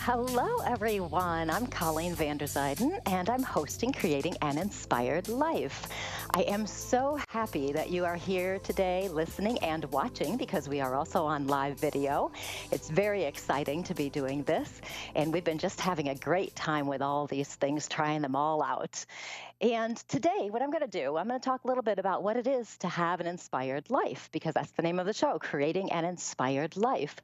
Hello, everyone. I'm Colleen Vanderzyden, and I'm hosting Creating an Inspired Life. I am so happy that you are here today listening and watching because we are also on live video. It's very exciting to be doing this, and we've been just having a great time with all these things, trying them all out. And today, what I'm going to do, I'm going to talk a little bit about what it is to have an inspired life, because that's the name of the show, Creating an Inspired Life.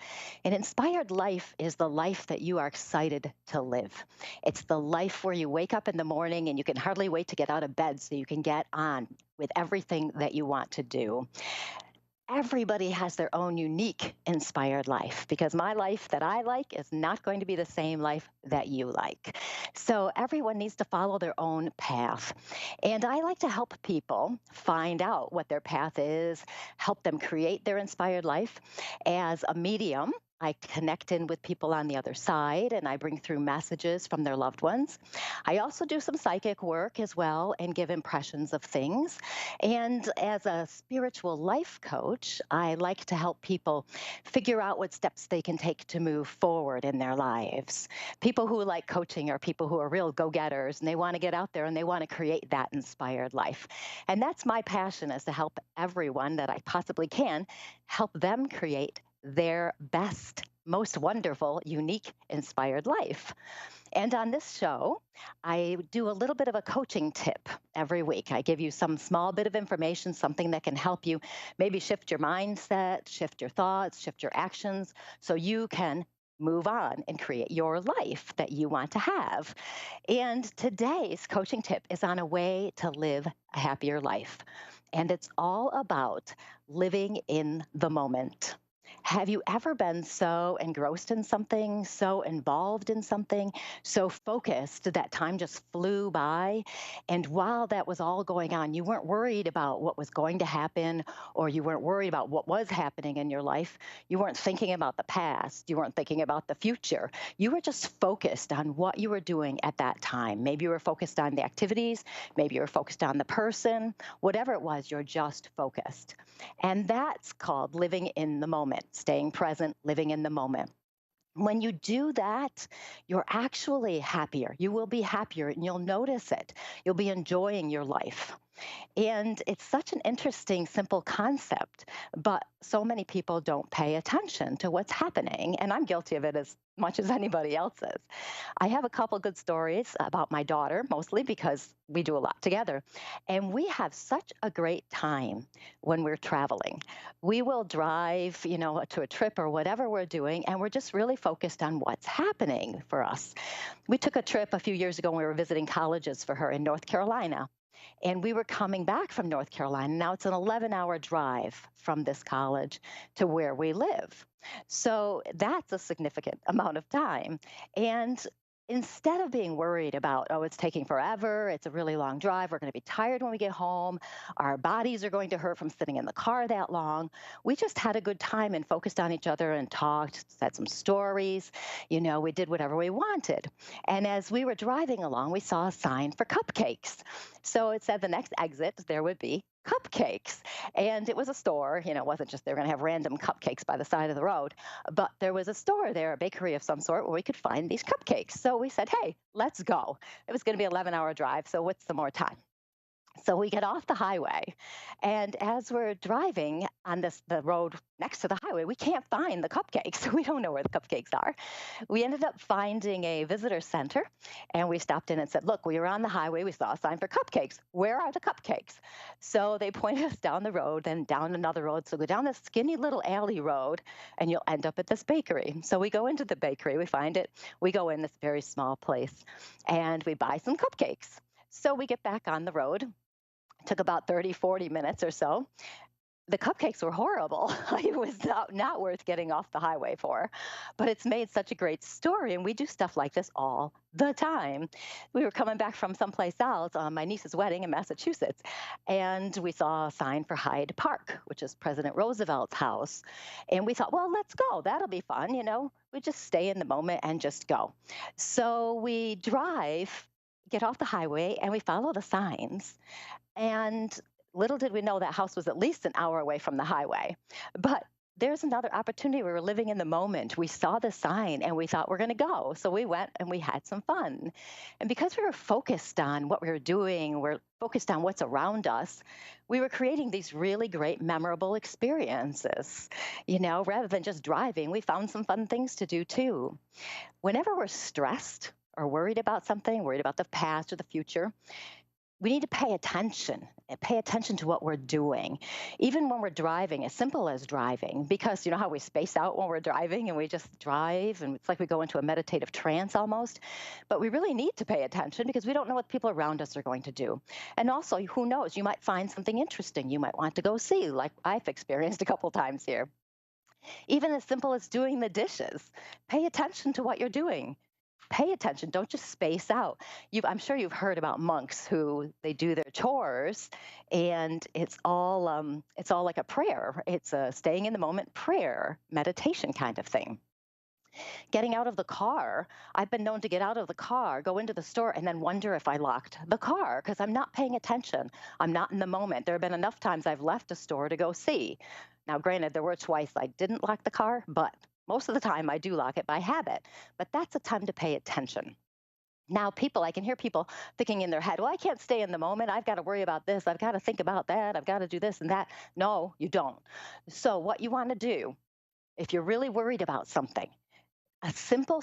An inspired life is the life that you are excited to live. It's the life where you wake up in the morning and you can hardly wait to get out of bed so you can get on with everything that you want to do. Everybody has their own unique inspired life because my life that I like is not going to be the same life that you like. So everyone needs to follow their own path. And I like to help people find out what their path is, help them create their inspired life. As a medium, I connect in with people on the other side and I bring through messages from their loved ones. I also do some psychic work as well and give impressions of things. And as a spiritual life coach, I like to help people figure out what steps they can take to move forward in their lives. People who like coaching are people who are real go-getters and they want to get out there and they want to create that inspired life. And that's my passion, is to help everyone that I possibly can, help them create their best, most wonderful, unique, inspired life. And on this show, I do a little bit of a coaching tip every week. I give you some small bit of information, something that can help you maybe shift your mindset, shift your thoughts, shift your actions, so you can move on and create your life that you want to have. And today's coaching tip is on a way to live a happier life. And it's all about living in the moment. Have you ever been so engrossed in something, so involved in something, so focused that time just flew by? And while that was all going on, you weren't worried about what was going to happen, or you weren't worried about what was happening in your life. You weren't thinking about the past. You weren't thinking about the future. You were just focused on what you were doing at that time. Maybe you were focused on the activities. Maybe you were focused on the person. Whatever it was, you're just focused. And that's called living in the moment, staying present, living in the moment. When you do that, you're actually happier. You will be happier and you'll notice it. You'll be enjoying your life. And it's such an interesting, simple concept, but so many people don't pay attention to what's happening. And I'm guilty of it as much as anybody else is. I have a couple good stories about my daughter, mostly because we do a lot together. And we have such a great time when we're traveling. We will drive, to a trip or whatever we're doing, and we're just really focused on what's happening for us. We took a trip a few years ago when we were visiting colleges for her in North Carolina. And we were coming back from North Carolina. Now it's an 11-hour drive from this college to where we live. So that's a significant amount of time. And instead of being worried about, oh, it's taking forever, it's a really long drive, we're going to be tired when we get home, our bodies are going to hurt from sitting in the car that long, we just had a good time and focused on each other and talked, said some stories, we did whatever we wanted. And as we were driving along, we saw a sign for cupcakes. So it said the next exit, there would be cupcakes. And it was a store, it wasn't just they're going to have random cupcakes by the side of the road, but there was a store there, a bakery of some sort, where we could find these cupcakes. So we said, hey, let's go. It was going to be an 11-hour drive, so what's some more time? So we get off the highway, and as we're driving on the road next to the highway, we can't find the cupcakes. We don't know where the cupcakes are. We ended up finding a visitor center, and we stopped in and said, look, we were on the highway. We saw a sign for cupcakes. Where are the cupcakes? So they pointed us down the road, then down another road. So go down this skinny little alley road, and you'll end up at this bakery. So we go into the bakery. We find it. We go in this very small place, and we buy some cupcakes. So we get back on the road. Took about 30, 40 minutes or so. The cupcakes were horrible. It was not worth getting off the highway for, but it's made such a great story. And we do stuff like this all the time. We were coming back from someplace else on my niece's wedding in Massachusetts, and we saw a sign for Hyde Park, which is President Roosevelt's house. And we thought, well, let's go. That'll be fun. We just stay in the moment and just go. So we get off the highway, and we follow the signs. And little did we know that house was at least an hour away from the highway. But there's another opportunity. We were living in the moment. We saw the sign and we thought we're going to go. So we went and we had some fun. And because we were focused on what we were doing, we're focused on what's around us, we were creating these really great, memorable experiences. Rather than just driving, we found some fun things to do too. Whenever we're stressed or worried about something, worried about the past or the future, we need to pay attention and pay attention to what we're doing, even when we're driving, as simple as driving, because you know how we space out when we're driving and we just drive and it's like we go into a meditative trance almost. But we really need to pay attention because we don't know what people around us are going to do. And also, who knows, you might find something interesting you might want to go see, like I've experienced a couple times here. Even as simple as doing the dishes, pay attention to what you're doing. Pay attention. Don't just space out. I'm sure you've heard about monks who they do their chores, and it's all like a prayer. It's a staying in the moment prayer, meditation kind of thing. Getting out of the car, I've been known to get out of the car, go into the store, and then wonder if I locked the car because I'm not paying attention. I'm not in the moment. There have been enough times I've left a store to go see. Now, granted, there were twice I didn't lock the car, but most of the time I do lock it by habit. But that's a time to pay attention. Now, I can hear people thinking in their head, well, I can't stay in the moment. I've got to worry about this. I've got to think about that. I've got to do this and that. No, you don't. So, what you want to do, if you're really worried about something, a simple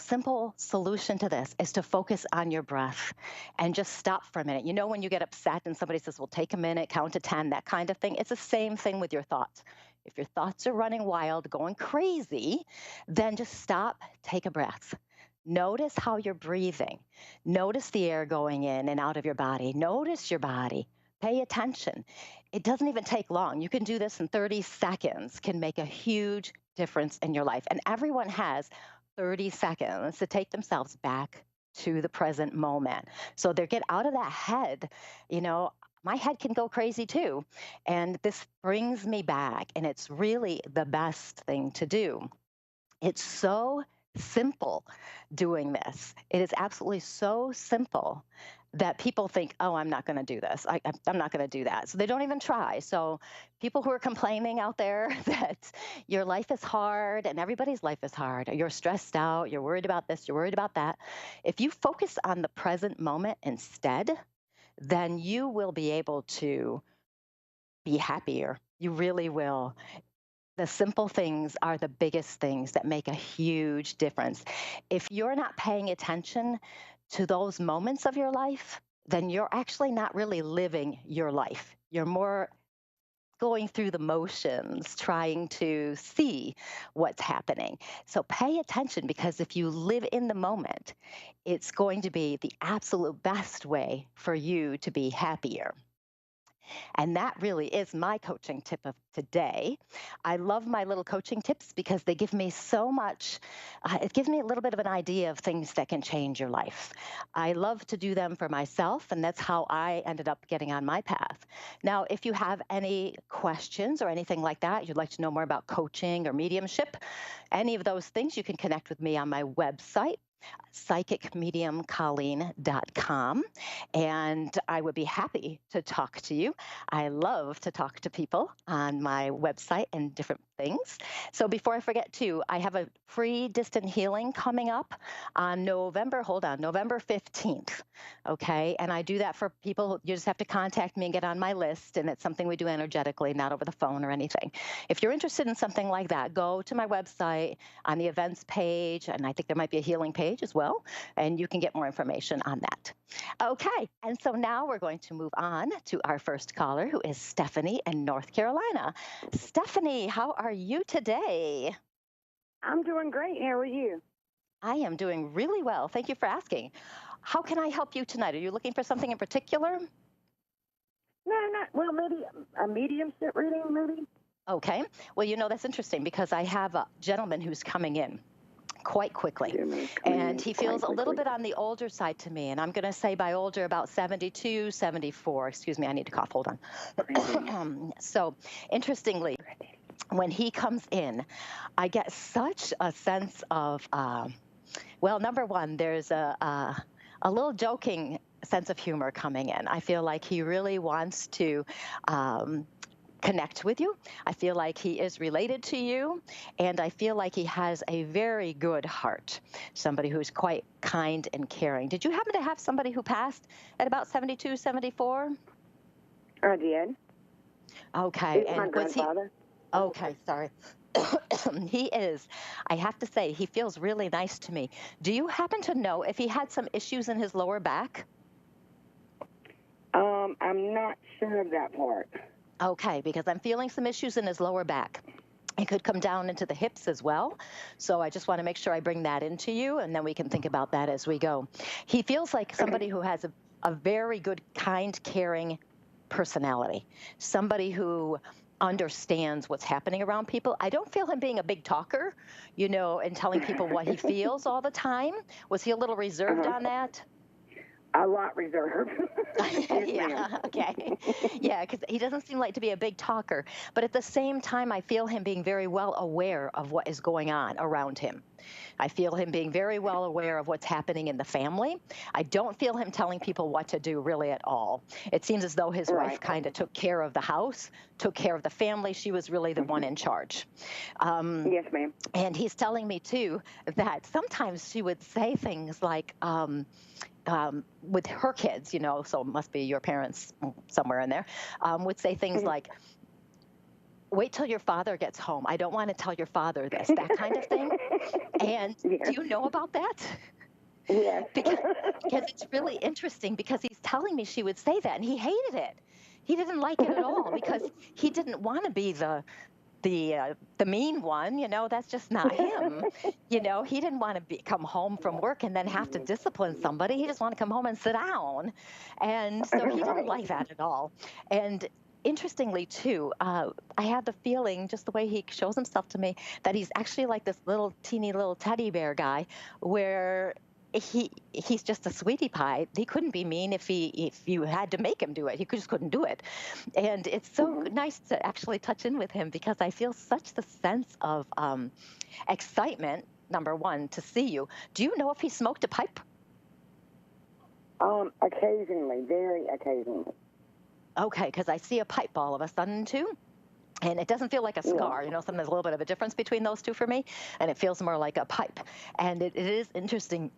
solution to this is to focus on your breath and just stop for a minute. When you get upset and somebody says, well, take a minute, count to 10, that kind of thing. It's the same thing with your thoughts. If your thoughts are running wild, going crazy, then just stop, take a breath. Notice how you're breathing. Notice the air going in and out of your body. Notice your body. Pay attention. It doesn't even take long. You can do this in 30 seconds, can make a huge difference in your life. And everyone has 30 seconds to take themselves back to the present moment. So they get out of that head. My head can go crazy too. And this brings me back. And it's really the best thing to do. It's so simple doing this. It is absolutely so simple that people think, oh, I'm not going to do this. I'm not going to do that. So they don't even try. So people who are complaining out there that your life is hard and everybody's life is hard, you're stressed out, you're worried about this, you're worried about that. If you focus on the present moment instead, then you will be able to be happier. You really will. The simple things are the biggest things that make a huge difference. If you're not paying attention to those moments of your life, then you're actually not really living your life. You're more going through the motions, trying to see what's happening. So pay attention, because if you live in the moment, it's going to be the absolute best way for you to be happier. And that really is my coaching tip of today. I love my little coaching tips because they give me so much. It gives me a little bit of an idea of things that can change your life. I love to do them for myself, and that's how I ended up getting on my path. Now, if you have any questions or anything like that, you'd like to know more about coaching or mediumship, any of those things, you can connect with me on my website, psychicmediumcolleen.com, and I would be happy to talk to you. I love to talk to people on my website and different things. So before I forget too, I have a free distant healing coming up on November 15th. Okay. And I do that for people. You just have to contact me and get on my list. And it's something we do energetically, not over the phone or anything. If you're interested in something like that, go to my website on the events page. And I think there might be a healing page as well. And you can get more information on that. Okay. And so now we're going to move on to our first caller, who is Stephanie in North Carolina. Stephanie, how are you today? I'm doing great. How are you? I am doing really well. Thank you for asking. How can I help you tonight? Are you looking for something in particular? No, not well. Maybe a mediumship reading, maybe. Okay. Well, that's interesting because I have a gentleman who's coming in quite quickly, and he feels a little bit on the older side to me, and I'm going to say by older about 72, 74. Excuse me, I need to cough. Hold on. So, interestingly, when he comes in, I get such a sense of, number one, there's a little joking sense of humor coming in. I feel like he really wants to connect with you. I feel like he is related to you, and I feel like he has a very good heart, somebody who's quite kind and caring. Did you happen to have somebody who passed at about 72, 74? I did. Okay, He's my and was he? grandfather. Okay, sorry. He is. I have to say, he feels really nice to me. Do you happen to know if he had some issues in his lower back? I'm not sure of that part. Okay, because I'm feeling some issues in his lower back. It could come down into the hips as well. So I just want to make sure I bring that into you, and then we can think about that as we go. He feels like somebody who has a very good, kind, caring personality, somebody who understands what's happening around people. I don't feel him being a big talker, and telling people what he feels all the time. Was he a little reserved on that? A lot reserved. Yes, Yeah, okay. Yeah, because he doesn't seem like to be a big talker. But at the same time, I feel him being very well aware of what is going on around him. I feel him being very well aware of what's happening in the family. I don't feel him telling people what to do really at all. It seems as though his wife kind of took care of the house, took care of the family. She was really the one in charge. Yes, ma'am. And he's telling me, too, that sometimes she would say things like, with her kids, so it must be your parents somewhere in there, would say things like, wait till your father gets home. I don't want to tell your father this, that kind of thing. And Yes. do you know about that? Yes. Because it's really interesting, because he's telling me she would say that, and he hated it. He didn't like it at all, because he didn't want to be the mean one, that's just not him. He didn't want to come home from work and then have to discipline somebody. He just wanted to come home and sit down. And so he didn't like that at all. And interestingly, too, I have the feeling, just the way he shows himself to me, that he's actually like this teeny little teddy bear guy, where he's just a sweetie pie. He couldn't be mean if you had to make him do it. He just couldn't do it. And it's so nice to actually touch in with him, because I feel such the sense of excitement, number one, to see you. Do you know if he smoked a pipe? Occasionally, very occasionally. Okay, because I see a pipe all of a sudden, too. And it doesn't feel like a scar. Sometimes there's a little bit of a difference between those two for me, and it feels more like a pipe. And it is interesting.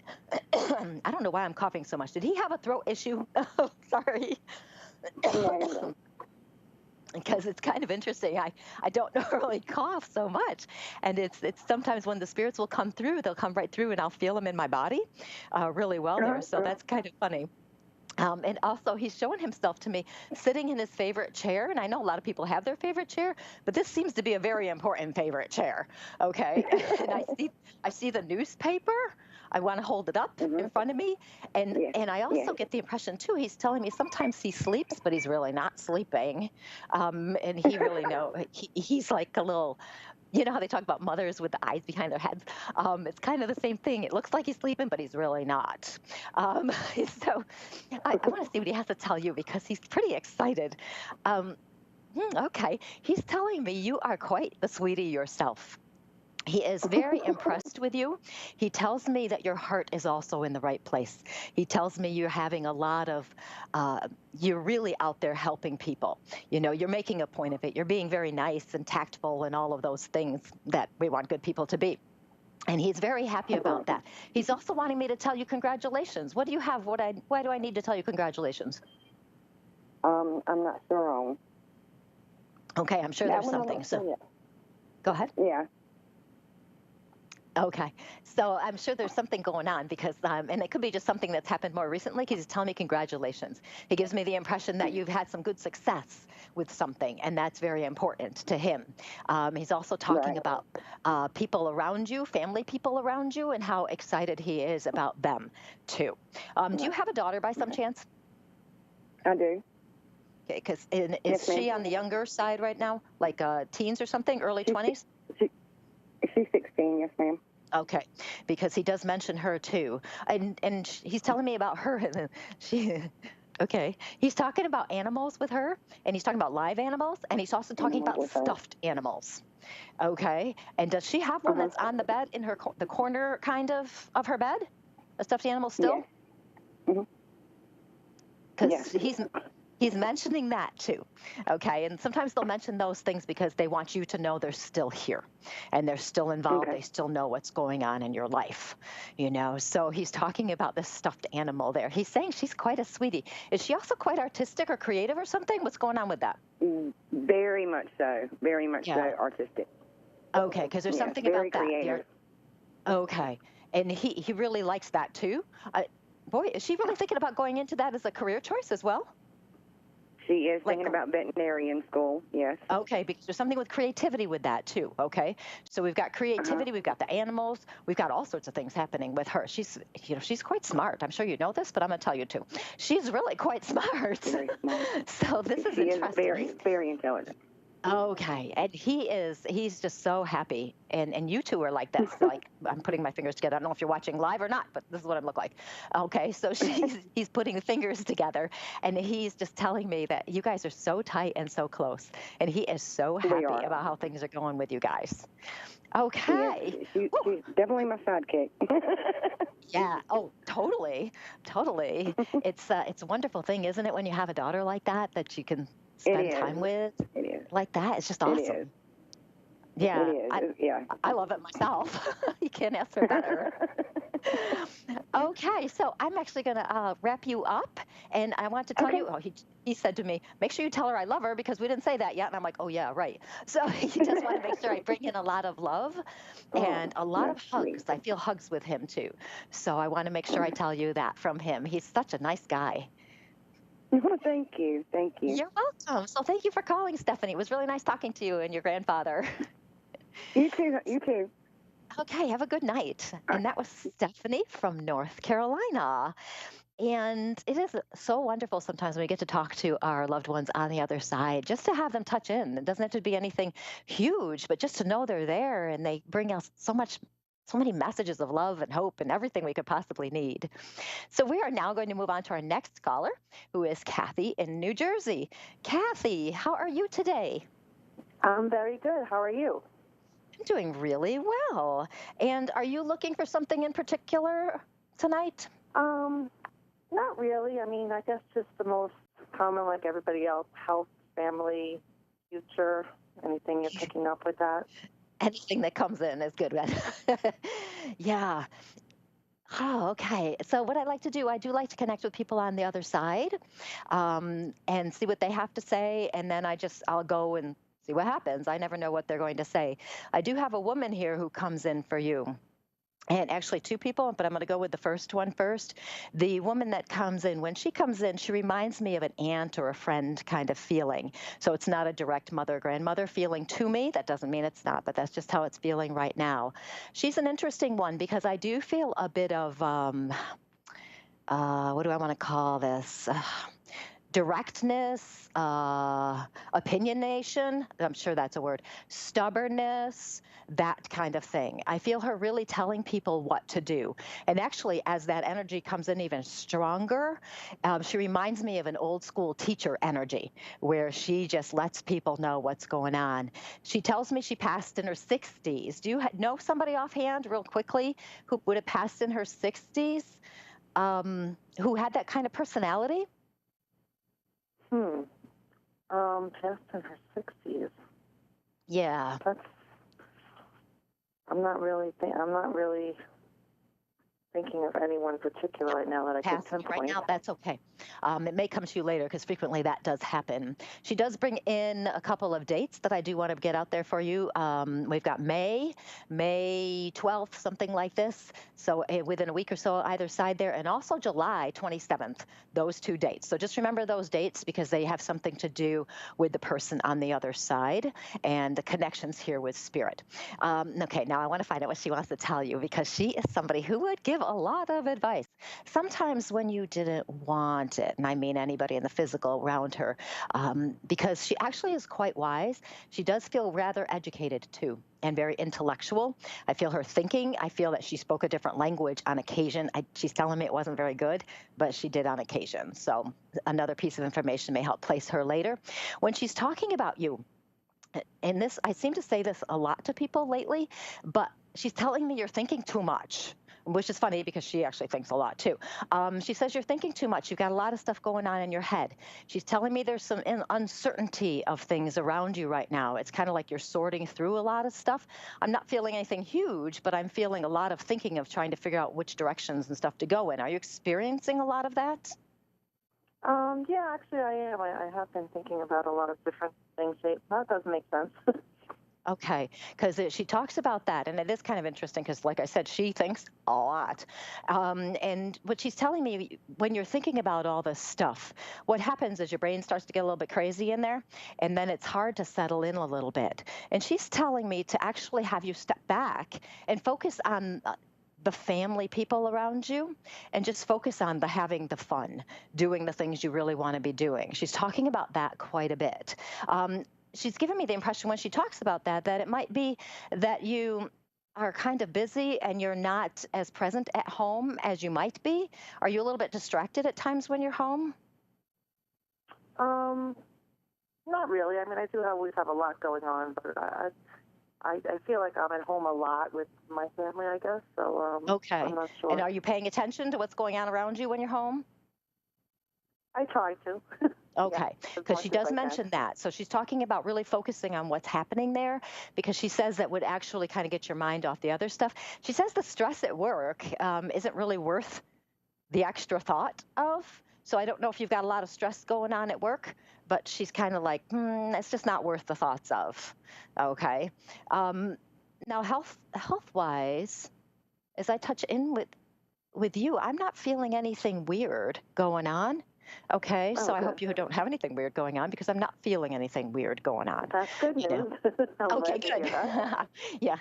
I don't know why I'm coughing so much. Did he have a throat issue? Oh, sorry. Because it's kind of interesting. I don't normally cough so much. And it's sometimes when the spirits will come through, they'll come right through, and I'll feel them in my body really well there. So that's kind of funny. And also, he's showing himself to me sitting in his favorite chair. And I know a lot of people have their favorite chair, but this seems to be a very important favorite chair. Okay. And I see the newspaper. I want to hold it up in front of me. And I also get the impression, too, he's telling me sometimes he sleeps, but he's really not sleeping. And he really he's like a little... You know how they talk about mothers with the eyes behind their heads? It's kind of the same thing. It looks like he's sleeping, but he's really not. So I want to see what he has to tell you, because he's pretty excited. Okay. He's telling me you are quite the sweetie yourself. He is very impressed with you. He tells me that your heart is also in the right place. He tells me you're having a lot of, you're really out there helping people. You're making a point of it. You're being very nice and tactful and all of those things that we want good people to be. And he's very happy about that. He's also wanting me to tell you congratulations. What do you have? Why do I need to tell you congratulations? I'm not sure on. Okay, I'm sure there's something. So, go ahead. Yeah. Okay. So I'm sure there's something going on, because, and it could be just something that's happened more recently, because he's telling me congratulations. He gives me the impression that you've had some good success with something, and that's very important to him. He's also talking about people around you, family people around you, and how excited he is about them, too. Do you have a daughter by some chance? I do. Okay, because is she on the younger side right now, like teens or something, early 20s? She's 16, yes, ma'am. Okay, because he does mention her too, and he's telling me about her. Okay, he's talking about animals with her, and he's talking about live animals, and he's also talking about stuffed animals. Okay, and does she have one that's on the bed in the corner kind of her bed, a stuffed animal still? Yes. Because He's mentioning that too. Okay. And sometimes they'll mention those things because they want you to know they're still here and they're still involved. Okay. They still know what's going on in your life, you know. So he's talking about this stuffed animal there. He's saying she's quite a sweetie. Is she also quite artistic or creative or something? What's going on with that? Very much so. Very much so artistic. Okay. Because there's something very about that. Creative. Okay. And he really likes that too. Boy, is she really thinking about going into that as a career choice as well? She is thinking about veterinarian school, yes. Okay, because there's something with creativity with that too, okay? So we've got creativity, we've got the animals, we've got all sorts of things happening with her. She's quite smart. I'm sure you know this, but I'm going to tell you too. She's really quite smart. Very smart. So this is interesting. She is very intelligent. Okay, and he's just so happy, and you two are like this. Like, I'm putting my fingers together. I don't know if you're watching live or not, but this is what I look like. Okay, so he's putting the fingers together, and he's just telling me that you guys are so tight and so close, and he is so happy about how things are going with you guys. Okay. She's definitely my sidekick. Yeah. Oh, totally. It's a wonderful thing, isn't it, when you have a daughter like that you can spend time with? It is. Like that. It's just awesome. It is. Yeah. It is. I love it myself. You can't ask for better. Okay, so I'm actually going to wrap you up, and I want to tell you, he said to me, make sure you tell her I love her because we didn't say that yet. And I'm like, oh, yeah, right. So he just want to make sure I bring in a lot of love and a lot of hugs. I feel hugs with him, too. So I want to make sure I tell you that from him. He's such a nice guy. Well, thank you. You're welcome. So thank you for calling, Stephanie. It was really nice talking to you and your grandfather. You too. Okay, have a good night. And that was Stephanie from North Carolina. And it is so wonderful sometimes when we get to talk to our loved ones on the other side, just to have them touch in. It doesn't have to be anything huge, but just to know they're there and they bring us so many messages of love and hope and everything we could possibly need. So we are now going to move on to our next caller, who is Kathy in New Jersey. Kathy, how are you today? I'm very good. How are you? I'm doing really well. And are you looking for something in particular tonight? Not really. I mean, I guess just the most common, like everybody else, health, family, future, anything you're picking up with that. Anything that comes in is good. Yeah. Oh, okay. So what I like to do, I do like to connect with people on the other side and see what they have to say. And then I'll go and see what happens. I never know what they're going to say. I do have a woman here who comes in for you. And actually two people, but I'm going to go with the first one first. The woman that comes in, when she comes in, she reminds me of an aunt or a friend kind of feeling. So it's not a direct mother, grandmother feeling to me. That doesn't mean it's not, but that's just how it's feeling right now. She's an interesting one because I do feel a bit of, what do I want to call this? Directness, opinionation, I'm sure that's a word, stubbornness, that kind of thing. I feel her really telling people what to do. And actually, as that energy comes in even stronger, she reminds me of an old school teacher energy where she just lets people know what's going on. She tells me she passed in her 60s. Do you know somebody offhand, real quickly, who would have passed in her 60s, who had that kind of personality? Passed in her 60s. Yeah. I'm not really thinking of anyone particular right now that I can pinpoint. Right now, that's okay. It may come to you later because frequently that does happen. She does bring in a couple of dates that I do want to get out there for you. We've got May 12th, something like this. So within a week or so, either side there, and also July 27th, those two dates. So just remember those dates because they have something to do with the person on the other side and the connections here with spirit. Okay, now I want to find out what she wants to tell you because she is somebody who would give a lot of advice. Sometimes when you didn't want it, and I mean anybody in the physical around her, because she actually is quite wise. She does feel rather educated too, and very intellectual. I feel her thinking. I feel that she spoke a different language on occasion. She's telling me it wasn't very good, but she did on occasion. So another piece of information may help place her later. When she's talking about you, and this, I seem to say this a lot to people lately, but she's telling me you're thinking too much. which is funny because she actually thinks a lot too. She says you're thinking too much. You've got a lot of stuff going on in your head. She's telling me there's some uncertainty of things around you right now. It's kind of like you're sorting through a lot of stuff. I'm not feeling anything huge, but I'm feeling a lot of thinking of trying to figure out which directions and stuff to go in. Are you experiencing a lot of that? Yeah, actually I am. I have been thinking about a lot of different things. That does make sense. Okay, because she talks about that, and it is kind of interesting because, like I said, she thinks a lot. And what she's telling me, when you're thinking about all this stuff, what happens is your brain starts to get a little bit crazy in there, and then it's hard to settle in a little bit. And she's telling me to actually have you step back and focus on the family people around you and just focus on having the fun, doing the things you really want to be doing. She's talking about that quite a bit. She's given me the impression when she talks about that it might be that you are kind of busy and you're not as present at home as you might be. Are you a little bit distracted at times when you're home? Not really. I mean, I do always have a lot going on, but I feel like I'm at home a lot with my family, I guess. So Okay. I'm not sure. And are you paying attention to what's going on around you when you're home? I try to. Okay, Yeah, because she does mention that. So she's talking about really focusing on what's happening there because she says that would actually kind of get your mind off the other stuff. She says the stress at work isn't really worth the extra thought of. So I don't know if you've got a lot of stress going on at work, but she's kind of like, it's just not worth the thoughts of. Okay. Now, health-wise, as I touch in with you, I'm not feeling anything weird going on. Okay, so I hope you don't have anything weird going on because I'm not feeling anything weird going on. That's good news. Okay, good. Yeah.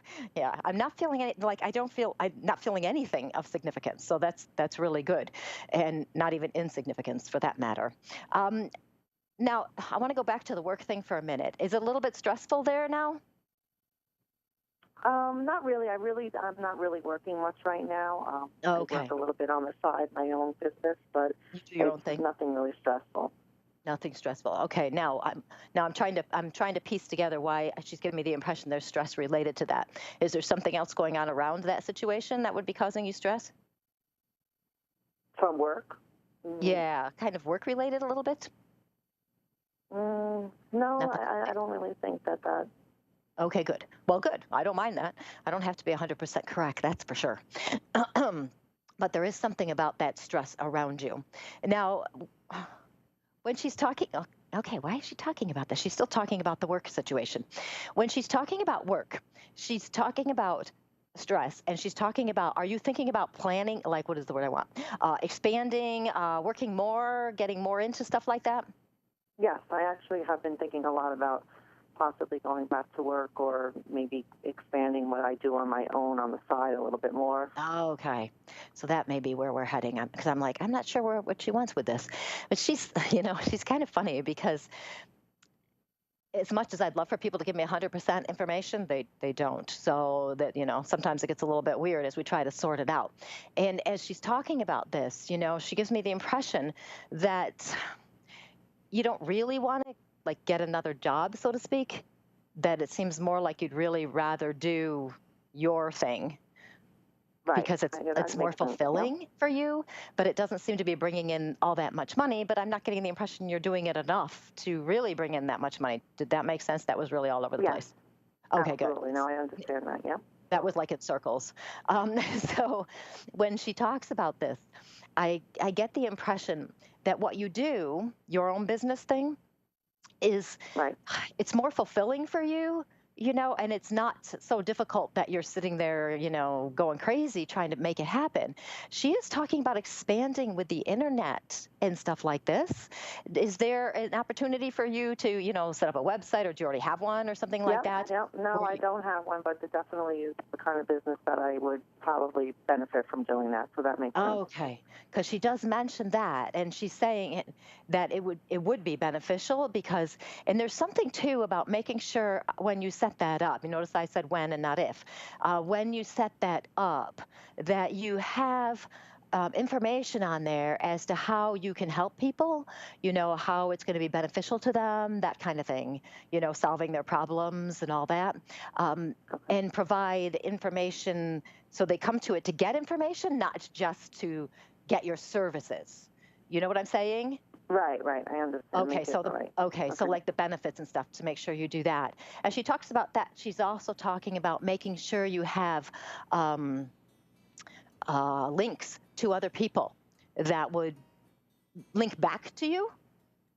I'm not feeling I'm not feeling anything of significance. So that's really good, and not even insignificance for that matter. Now I want to go back to the work thing for a minute. Is it a little bit stressful there now? Not really. I'm not really working much right now. Okay. I work a little bit on the side, my own business, but You do your own thing. Nothing really stressful. Nothing stressful. Okay, now I'm trying to piece together why she's giving me the impression there's stress related to that. Is there something else going on around that situation that would be causing you stress? From work? Yeah, kind of work related a little bit? No, I don't really think that. Okay, good. Well, good. I don't mind that. I don't have to be 100% correct, that's for sure. But there is something about that stress around you. Now, when she's talking, okay, why is she talking about this? She's still talking about the work situation. When she's talking about work, she's talking about stress, and she's talking about, are you thinking about planning, like, what is the word I want? Expanding, working more, getting more into stuff like that? Yes, I actually have been thinking a lot about possibly going back to work or maybe expanding what I do on my own on the side a little bit more. Okay. So that may be where we're heading. Because I'm like, I'm not sure what she wants with this. But she's, she's kind of funny because as much as I'd love for people to give me 100% information, they don't. So that, sometimes it gets a little bit weird as we try to sort it out. And as she's talking about this, she gives me the impression that you don't really want to get another job, so to speak, that it seems more like you'd really rather do your thing. Right. Because it's more fulfilling for you, but it doesn't seem to be bringing in all that much money, but I'm not getting the impression you're doing it enough to really bring in that much money. Did that make sense? That was really all over the place. Okay, absolutely. Good. No, I understand that, yeah. That was like in circles. So when she talks about this, I get the impression that what you do, your own business thing, is it's more fulfilling for you, and it's not so difficult that you're sitting there, going crazy trying to make it happen. She is talking about expanding with the internet and stuff like this. Is there an opportunity for you to, set up a website, or do you already have one or something like that? Yeah, no, I don't have one, but it definitely is the kind of business that I would probably benefit from doing that. So that makes sense. Okay, because she does mention that, and she's saying that it would be beneficial because, and there's something too about making sure when you set that up. You notice I said when and not if. When you set that up, that you have information on there as to how you can help people, how it's going to be beneficial to them, that kind of thing, solving their problems and all that, and provide information so they come to it to get information, not just to get your services. You know what I'm saying? Right. I understand. Okay, so like the benefits and stuff, to make sure you do that. And she talks about that. She's also talking about making sure you have links to other people that would link back to you.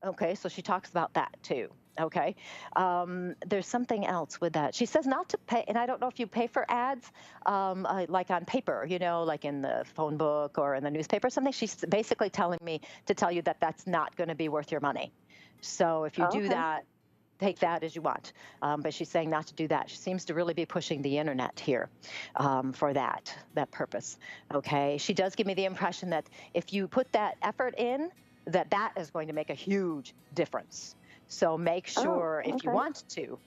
Okay, so she talks about that too. Okay, there's something else with that. She says not to pay, and I don't know if you pay for ads, like on paper, like in the phone book or in the newspaper or something. She's basically telling me to tell you that that's not going to be worth your money. So if you do that, take that as you want. But she's saying not to do that. She seems to really be pushing the internet here for that purpose. Okay, she does give me the impression that if you put that effort in, that is going to make a huge difference. So make sure if you want to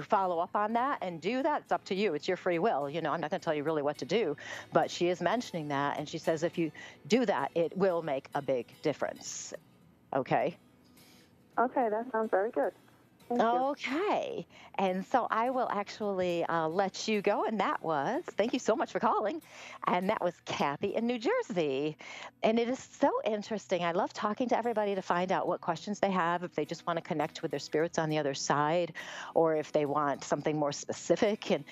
follow up on that and do that. It's up to you. It's your free will. I'm not going to tell you really what to do, but she is mentioning that. And she says if you do that, it will make a big difference. Okay? Okay, that sounds very good. Thank you. Okay. And so I will actually let you go. And thank you so much for calling. And that was Kathy in New Jersey. And it is so interesting. I love talking to everybody to find out what questions they have, if they just want to connect with their spirits on the other side, or if they want something more specific. And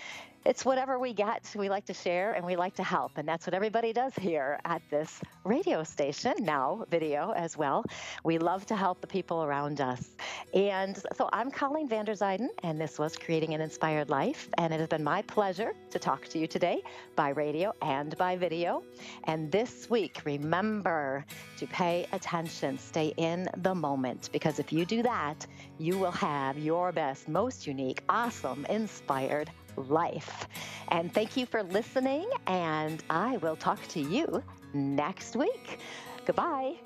it's whatever we get. We like to share and we like to help. And that's what everybody does here at this radio station, now video as well. We love to help the people around us. And so I'm Colleen Vanderzyden, and this was Creating an Inspired Life. And it has been my pleasure to talk to you today by radio and by video. And this week, remember to pay attention, stay in the moment, because if you do that, you will have your best, most unique, awesome, inspired life. And thank you for listening, and I will talk to you next week. Goodbye.